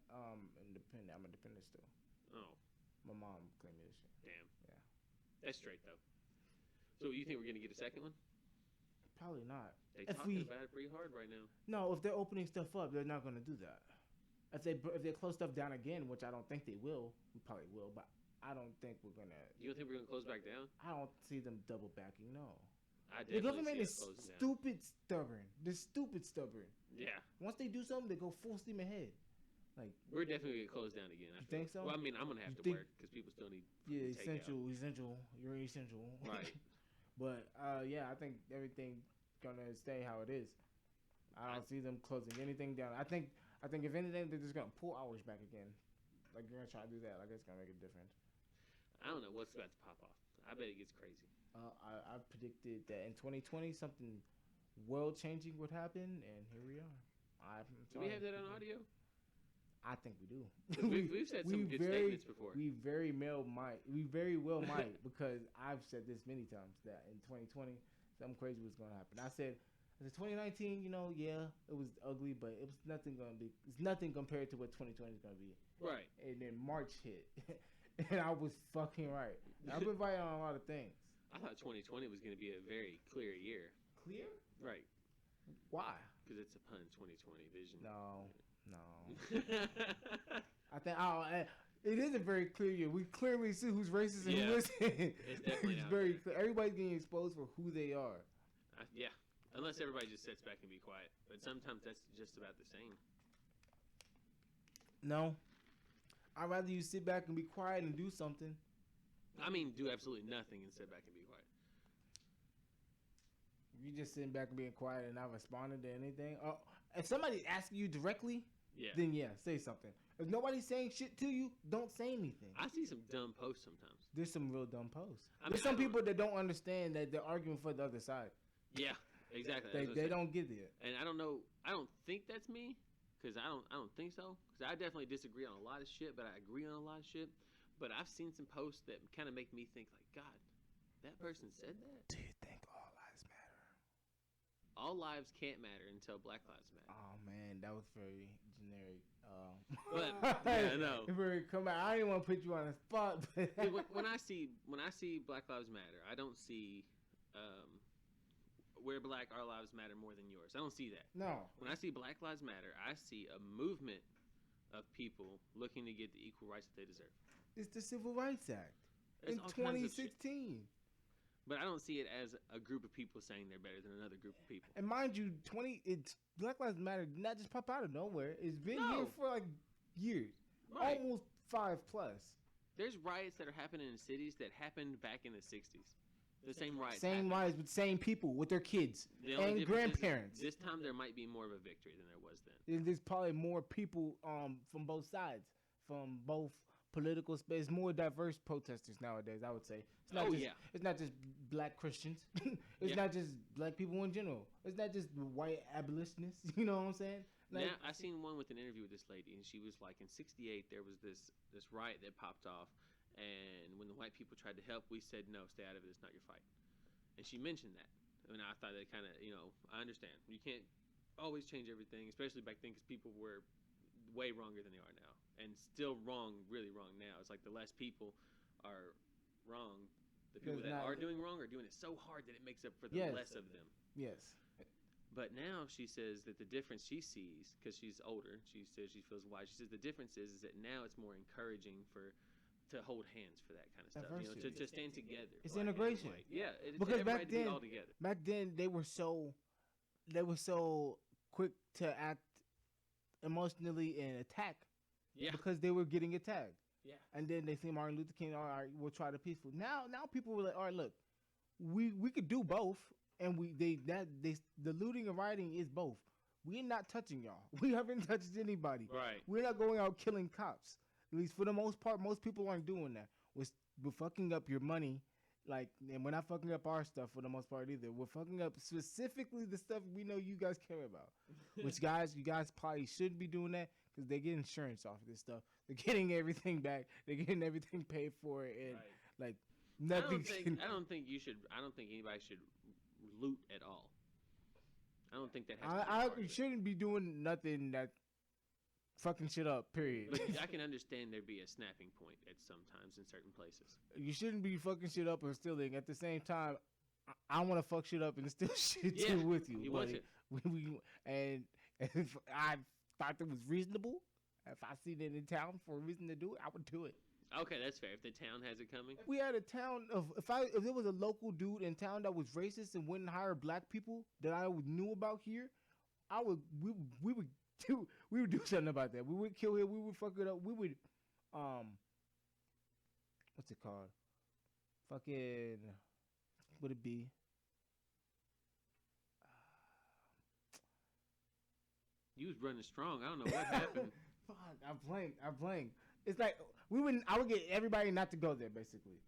independent. I'm a dependent still. Oh, My mom claimed me this shit. damn. Yeah. That's straight, though. So you think we're going to get a second one? Probably not. They're If talking we- about it pretty hard right now. No, if they're opening stuff up, they're not going to do that. If they close stuff down again, which I don't think they will, we probably will, but I don't think we're gonna. You don't think we're going to close back down? I don't see them double backing. No, I the definitely government see is us closing down. stupid stubborn. They're stupid stubborn. Yeah, Once they do something, they go full steam ahead. Like we're definitely going to close down again. I You feel. think so? Well, I mean, I'm going to have You to think- work because people still need yeah, takeout. essential. You're essential. Right. But yeah, I think everything's gonna stay how it is. I don't see them closing anything down. I think if anything, they're just gonna pull hours back again. Like you're gonna try to do that. Like it's gonna make a difference. I don't know what's about to pop off. I bet it gets crazy. I predicted that in 2020 something world changing would happen, and here we are. Do we have that on audio? I think we do. We've said some good statements before. We very well might because I've said this many times that in 2020 something crazy was going to happen. I said 2019, yeah, it was ugly, but it's nothing compared to what 2020 is going to be. Right. And then March hit, and I was fucking right. I've been right on a lot of things. I thought 2020 was going to be a very clear year. Clear? Right. Why? Because it's a pun, 2020 vision. No. I think it is a very clear year. We clearly see who's racist and who isn't. It's definitely it's very clear. Everybody's getting exposed for who they are. Yeah. Unless everybody just sits back and be quiet. But sometimes that's just about the same. No. I'd rather you sit back and be quiet and do something. I mean, do absolutely nothing and sit back and be quiet. You just sitting back and being quiet and not responding to anything. If somebody asks you directly, then say something. If nobody's saying shit to you, don't say anything. I see some dumb posts sometimes. There's some real dumb posts. There's some people that don't understand that they're arguing for the other side. Yeah, exactly. They don't get it. And I don't know. I don't think that's me, because I don't think so. Because I definitely disagree on a lot of shit, but I agree on a lot of shit. But I've seen some posts that kind of make me think like, God, that person said that. Do you think all lives matter? All lives can't matter until Black Lives Matter. Oh man, that was very generic. But yeah, I know. I didn't want to put you on the spot. But when I see Black Lives Matter, I don't see where Black our lives matter more than yours. I don't see that. No. When I see Black Lives Matter, I see a movement of people looking to get the equal rights that they deserve. It's the Civil Rights Act in 2016. But I don't see it as a group of people saying they're better than another group of people. And mind you, Black Lives Matter did not just pop out of nowhere. It's been here for like years, almost 5+. There's riots that are happening in cities that happened back in the 60s. The same riots. Same riots with same people with their kids and grandparents. This time there might be more of a victory than there was then. There's probably more people from both sides, from both political space, more diverse protesters nowadays. I would say it's not just black Christians. It's not just black people in general. It's not just white abolitionists. You know what I'm saying? Like, now, I seen one with an interview with this lady, and she was like, in '68 there was this riot that popped off, and when the white people tried to help, we said no, stay out of it. It's not your fight. And she mentioned that, and I thought that kind of, I understand. You can't always change everything, especially back then, because people were way wronger than they are now. And still wrong, really wrong now. It's like the less people are wrong, the people that are doing wrong are doing it so hard that it makes up for the less of them. Yes. But now she says that the difference she sees, because she's older, she says she feels wise. She says the difference is that now it's more encouraging to hold hands for that kind of stuff. To stand together. It's integration. Yeah, because back then, all together. Back then they were so quick to act emotionally and attack. Yeah. Because they were getting attacked. Yeah. And then they see Martin Luther King, all right, we'll try the peaceful. Now people were like, all right, look, we could do both, and the looting and rioting is both. We're not touching y'all. We haven't touched anybody. Right. We're not going out killing cops. At least for the most part, most people aren't doing that. We're fucking up your money, and we're not fucking up our stuff for the most part either. We're fucking up specifically the stuff we know you guys care about. Which you guys probably shouldn't be doing that. Because they get insurance off of this stuff. They're getting everything back. They're getting everything paid for, and nothing. I don't think anybody should loot at all. I don't think that has to be shouldn't be doing nothing that fucking shit up. Period. But I can understand there be a snapping point at sometimes in certain places. You shouldn't be fucking shit up or stealing. At the same time, I want to fuck shit up and steal shit too with you. You want it. And if I thought it was reasonable, if I seen it in town for a reason to do it, I would do it. Okay, that's fair. If the town has it coming, we had a town of if there was a local dude in town that was racist and wouldn't hire black people that I knew about here, we would do something about that. We would kill him. We would fuck it up. We would what's it called? Fucking would it be? You was running strong. I don't know what happened. Fuck, I'm playing. It's like I would get everybody not to go there, basically.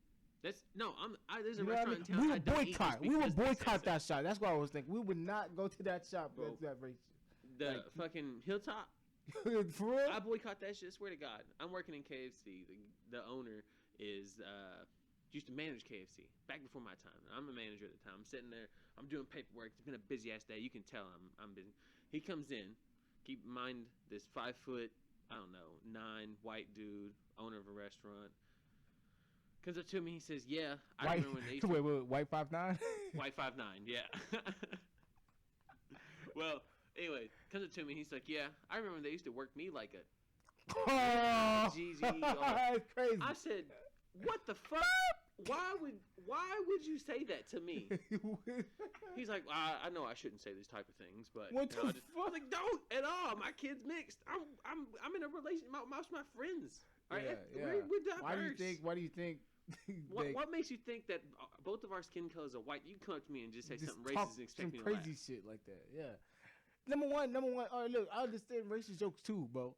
There's a You know what I restaurant mean? in town. We I would don't eat boycott. just We would because they boycott said that shop. That's what I was thinking. We would not go to that shop. Bro. That's that racist. The like- fucking Hilltop. For real? I boycott that shit. Swear to God. I'm working in KFC. The owner is used to manage KFC back before my time. I'm a manager at the time. I'm sitting there. I'm doing paperwork. It's been a busy ass day. You can tell I'm busy. He comes in. Keep in mind this 5 foot, I don't know, 9 white dude, owner of a restaurant. Comes up to me. He says, "Yeah, I remember when they used to wait, white 5'9"? White 5'9", yeah." Well, anyway, comes up to me. He's like, "Yeah, I remember when they used to work me like a Oh, GG." that's crazy. I said, "What the fuck? Why would you say that to me?" He's like, "I know I shouldn't say these type of things, but What you know, the I was like, don't at all. My kid's mixed. I'm in a relationship. Most of my friends are we're diverse. Why do you think? What makes you think that both of our skin colors are white? You can come up to me and just say just something talk racist and expect me some to laugh. crazy shit like that? Yeah. Number one. All right, look, I understand racist jokes too, bro.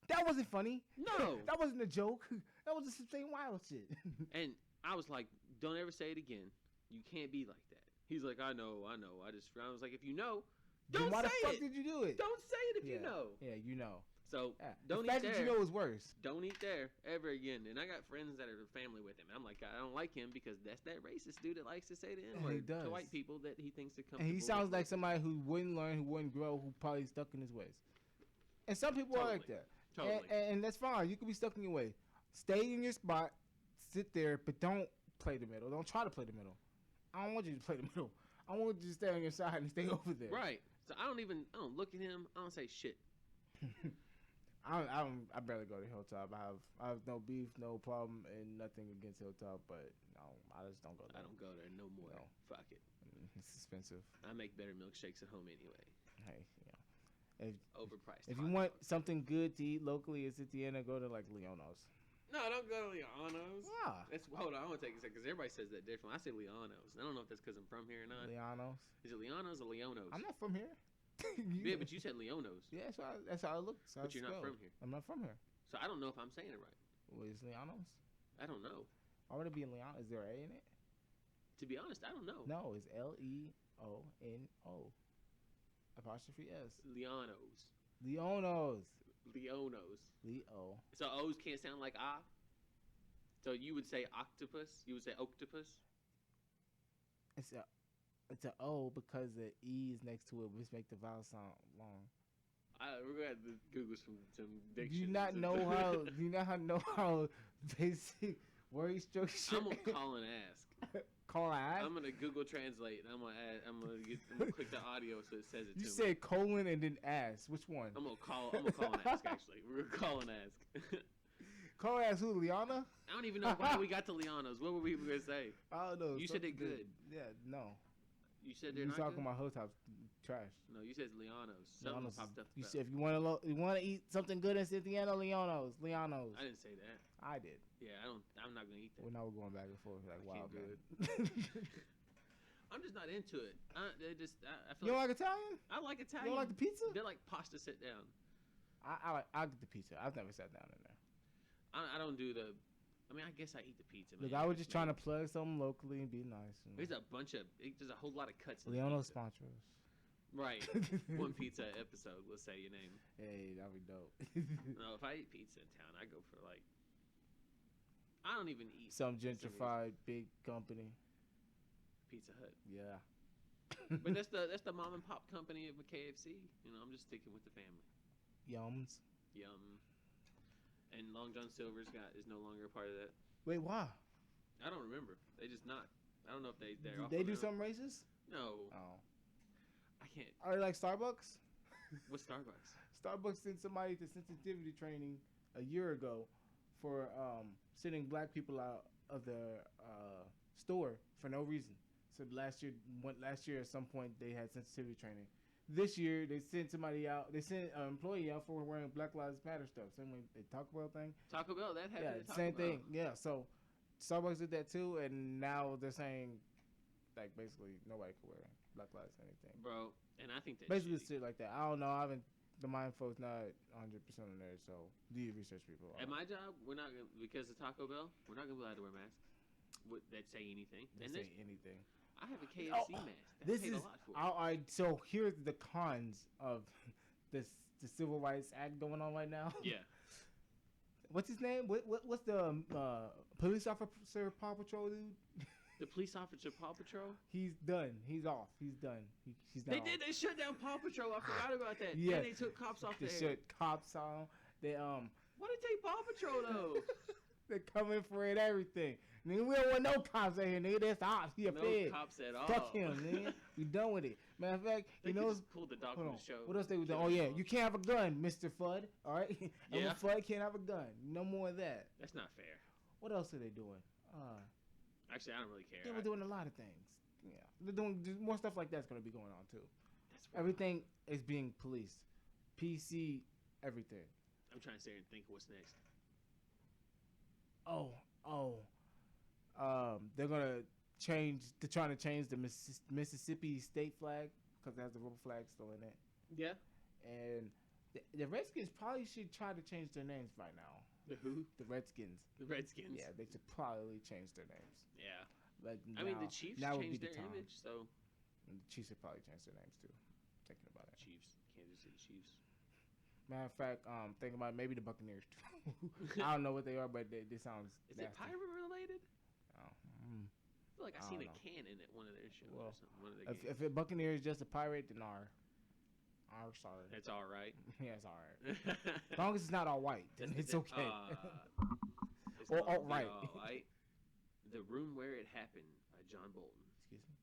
That wasn't funny. No. That wasn't a joke. That was just some wild shit. And I was like, don't ever say it again. You can't be like that. He's like, I know. I was like, if you know, don't Why say the fuck it. did you do it? Don't say it if yeah. you know. Yeah, you know. So Yeah. don't the eat fact that there. you know is worse. Don't eat there ever again. And I got friends that are family with him. I'm like, I don't like him because that's that racist dude that likes to say the N-word to white people that he thinks are comfortable. And he sounds with. like somebody who wouldn't learn, who wouldn't grow, who probably stuck in his ways. And some people are like that. Totally. And that's fine. You can be stuck in your way. Stay in your spot, sit there, but don't play the middle. Don't try to play the middle. I don't want you to play the middle. I want you to stay on your side and stay over there. Right. So I don't look at him. I don't say shit. I barely go to Hilltop. I have no beef, no problem, and nothing against Hilltop, but no, I just don't go there. I don't go there no more. No. Fuck it. It's expensive. I make better milkshakes at home anyway. Hey, Overpriced. if hot you want dogs. something good to eat locally, it's at the end. Go to like Leono's. No, don't go to Leono's. Why? Hold on, I want to take a second because everybody says that differently. I say Leono's. I don't know if that's because I'm from here or not. Leono's. Is it Leono's or Leono's? I'm not from here. Yeah, but you said Leono's. Yeah, that's how it looks. But you're not from here. I'm not from here. So I don't know if I'm saying it right. What is Leono's? I don't know. Why would it be in Leon? Is there an A in it? To be honest, I don't know. No, it's Leono. Apostrophe S. Leono's. Leono's. Leono's. Leo. So O's can't sound like ah. So you would say octopus. You would say octopus. It's a O because the E is next to it, which make the vowel sound long. We're gonna have to Google some Do dictions. you not know how? Do you not know how basic word structure? I'm gonna call and ask. Call and ask. I'm gonna Google Translate. And I'm gonna click the audio so it says it You to me. said colon and then ask. Which one? I'm gonna call and ask. Actually, we're gonna call and ask. Call and ask who? Liana? I don't even know why we got to Leono's. What were we gonna say? I don't know. You said they're something good. Yeah, no. You said they're You not talking good? about Hilltop trash. No, you said Leono's. Something Leono's popped up. you about- said if you want to eat something good in Santiago, Leono's. I didn't say that. I did. Yeah, I'm not gonna eat that. Well, now we're going back and forth like I wow, can't do man. I'm just not into it. I You feel don't like like Italian? I like Italian. You don't like the pizza? They're like pasta sit down. I'll get the pizza. I've never sat down in there. I don't do the. I mean, I guess I eat the pizza. Look, man. I was just trying to plug something locally and be nice. There's a bunch of. There's a whole lot of cuts. In the Leono's pizza. sponsors. Right. One pizza episode. We'll say your name. Hey, that'd be dope. No, if I eat pizza in town, I go for like. I don't even eat Some for reason. gentrified big company. Pizza Hut. Yeah. But that's the mom and pop company of a KFC. You know, I'm just sticking with the family. Yums. Yum. And Long John Silver's is no longer a part of that. Wait, why? I don't remember. They just not. I don't know if they're. Did off they on do their own. something racist? No, Oh. I can't. Are they like Starbucks? What's Starbucks? Starbucks sent somebody to sensitivity training a year ago for sending black people out of the store for no reason. So last year at some point they had sensitivity training. This year they sent somebody out. They sent an employee out for wearing Black Lives Matter stuff. Same way the Taco Bell thing. Taco Bell. That happened. Yeah, at Taco same Bell. thing. Yeah, so Starbucks did that too, and now they're saying like basically nobody could wear Black Lives anything. Bro. And I think that Basically shit like that. I don't know. I haven't. The mind folks not 100% on there, so do your research, people. At my job, we're not gonna, because of Taco Bell. We're not gonna be allowed to wear masks. that say anything. They And say anything. I have a KFC mask. I This paid is a lot for. all right. So here's the cons of this the Civil Rights Act going on right now. Yeah. What's his name? What's the police officer Paw Patrol dude? The police officer Paw Patrol. He's done. He's off. He's done. He's They did. They shut down Paw Patrol. I forgot about that. Yeah. And they took cops off They there. shut cops on. They Why did they take Paw Patrol though? they're coming for it. Everything. Nigga, we don't want no cops out here. Nigga, that's ops. He a No fed. cops at all. Fuck him, man. We done with it. Matter of fact, They you could know. just pulled the dog Hold from on. the show. What else they was doing? Kill Oh the yeah, dog. you can't have a gun, Mr. Fudd. All right, Yeah. I'm a Fudd can't have a gun. No more of that. That's not fair. What else are they doing? Actually, I don't really care. They were doing a lot of things. Yeah, they're doing more stuff like that's gonna be going on too. That's wild. Everything is being policed. PC, everything. I'm trying to sit here and think of what's next. They're gonna change. They're trying to change the Mississippi state flag because it has the rebel flag still in it. Yeah. And the Redskins probably should try to change their names by now. The who? The Redskins. The Redskins. Yeah, they should probably change their names. Yeah. Like I mean, the Chiefs now would changed be their the time. image, so. And the Chiefs should probably change their names too. Thinking about it. Chiefs, Kansas City Chiefs. Matter of fact, thinking about maybe the Buccaneers too. I don't know what they are, but they sound. Is it pirate related? Oh, I feel like I I seen don't a know. cannon at one of their shows Well, or something. One of their games. if a Buccaneer is just a pirate, then sorry. That's all right. Yeah, it's all right. As long as it's not all white, then it's okay. It's Or gonna be alt-right. all right. The Room Where It Happened by John Bolton. Excuse me.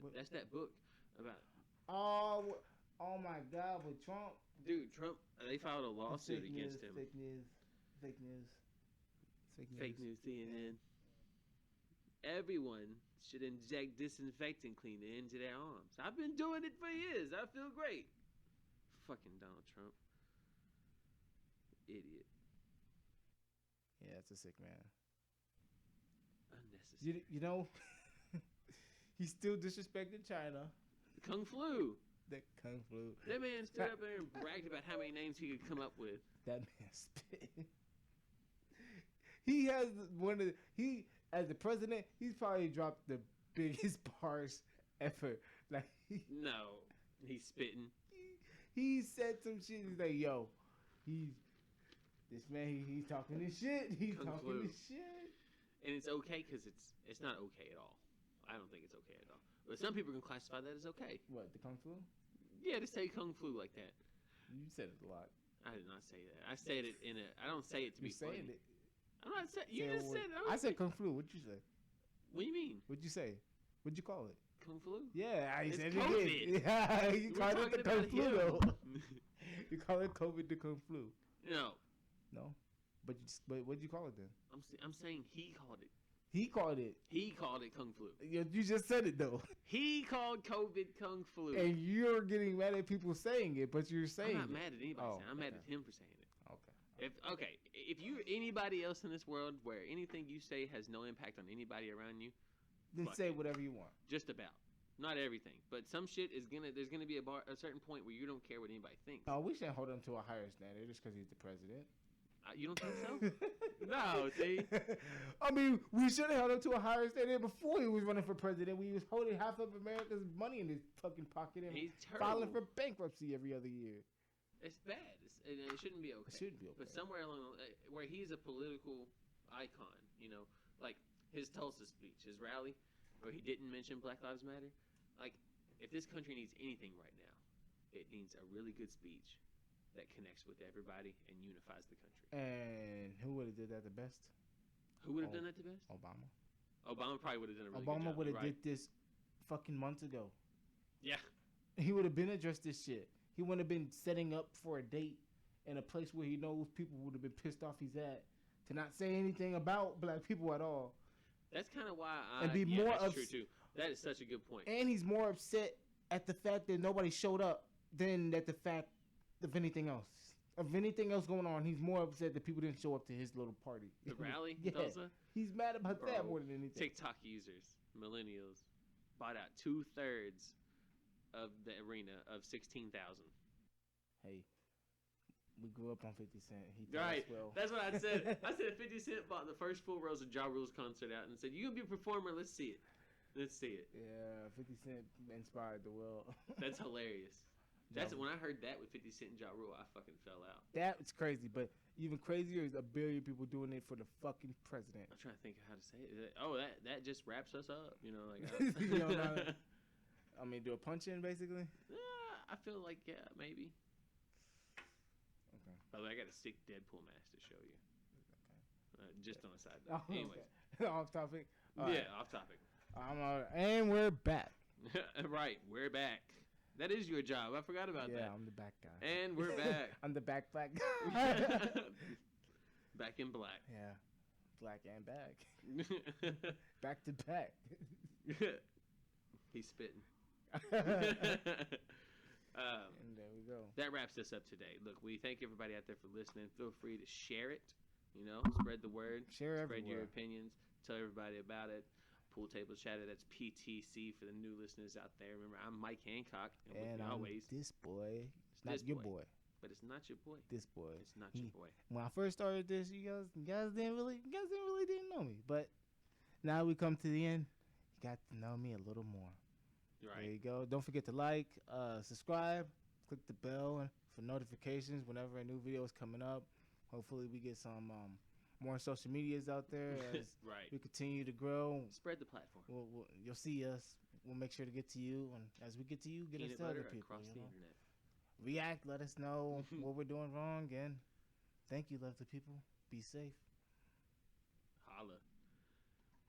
What? That's that book about. Oh my God! With Trump, Dude, Trump. They filed a lawsuit Fake against news, him. Fake news. Fake news. Fake news. Fake news, CNN. Everyone should inject disinfectant cleaner into their arms. I've been doing it for years. I feel great. Fucking Donald Trump. Idiot. Yeah, it's a sick man. Unnecessary. You know, he's still disrespecting China. Kung Flu. That kung flu. That man stood up there and bragged about how many names he could come up with. That man spit. He has one of he as the president. He's probably dropped the biggest bars ever. Like No. He's spitting. he said some shit. He's like, yo, this man. He's talking this shit. He's Kung talking flu. this shit. And it's okay because it's not okay at all. I don't think it's okay at all. But some people can classify that as okay. What, the kung flu? Yeah, to say Kung Flu like that. You said it a lot. I did not say that. I said it in a. I don't say it to You be funny. saying it. I'm not saying. You Say a just word. said it. I said kung flu. What'd you say? What do you mean? What'd you say? What'd you call it? Kung Flu? Yeah, I It's said COVID. it again. Yeah, you We're called it the talking kung about flu him. though. You call it COVID the kung flu. No. No, but what'd you call it then? I'm saying he called it. He called it. He called it Kung Flu. You just said it though, He called COVID Kung Flu. and you're getting mad at people saying it, but you're saying I'm not it. mad at anybody Oh, saying it. I'm mad okay. at him for saying it. Okay. If you anybody else in this world where anything you say has no impact on anybody around you, Then fuck say it. whatever you want. Just about. Not everything, but some shit is there's gonna be a certain point where you don't care what anybody thinks. No, we should hold him to a higher standard just because he's the president. You don't think so? No, see? I mean, we should have held him to a higher standard before he was running for president. We was holding half of America's money in his fucking pocket and He's filing terrible. for bankruptcy every other year. It's bad. It shouldn't be okay. It shouldn't be okay. But somewhere along where he's a political icon, like his Tulsa speech, his rally, where he didn't mention Black Lives Matter. Like, if this country needs anything right now, it needs a really good speech that connects with everybody and unifies the country. And who would have did that the best? Who would have done that the best? Obama. Obama probably would have done a really Obama good would job. have Right. did this fucking months ago. Yeah. He would have been addressed this shit. He wouldn't have been setting up for a date in a place where he knows people would have been pissed off he's at to not say anything about black people at all. That's kind of why And be more that's ups- true too. That is such a good point. And he's more upset at the fact that nobody showed up than at the fact of anything else. Of anything else going on, he's more upset that people didn't show up to his little party. The rally, Yeah. Tulsa? He's mad about that Bro, more than anything. TikTok users, millennials, bought out 2/3 of the arena of 16,000. Hey, We grew up on 50 Cent. He taught Right. us well. That's what I said. I said 50 Cent bought the first full Rose of Ja Rule's concert out and said, "You gonna be a performer? Let's see it. Let's see it." Yeah, 50 Cent inspired the world. That's hilarious. That's when I heard that with 50 Cent and Ja Rule, I fucking fell out. That's crazy, but even crazier is a billion people doing it for the fucking president. I'm trying to think of how to say it. Oh, that just wraps us up. You know, like. You know, I mean, do a punch in basically. I feel like maybe. Okay. By the way, I got a sick Deadpool mask to show you. Okay. Just on the side. Though. Oh, Anyways. okay. Off topic. All Yeah, right. off topic. And we're back. Right, we're back. That is your job. I forgot about that. Yeah, I'm the back guy. And we're back. I'm the back black guy. Back in black. Yeah, black and back. Back to back. He's spitting. And there we go. That wraps us up today. Look, we thank everybody out there for listening. Feel free to share it. You know, spread the word. Share Spread everywhere. your opinions. Tell everybody about it. Pool Table Chatter. That's PTC for the new listeners out there. Remember, I'm Mike Hancock. And with me I'm always, this boy. It's not this your boy. boy. But it's not your boy. This boy. It's not your boy. When I first started this, you guys didn't really know me. But now we come to the end. You got to know me a little more. Right. There you go. Don't forget to like, subscribe, click the bell for notifications whenever a new video is coming up. Hopefully we get some more social medias out there as Right. we continue to grow. Spread the platform. You'll see us. We'll make sure to get to you, and as we get to you, get us Peanut to other butter people. across You the know? internet. React. Let us know what we're doing wrong, and thank you, lovely people. Be safe. Holla.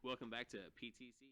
Welcome back to PTC.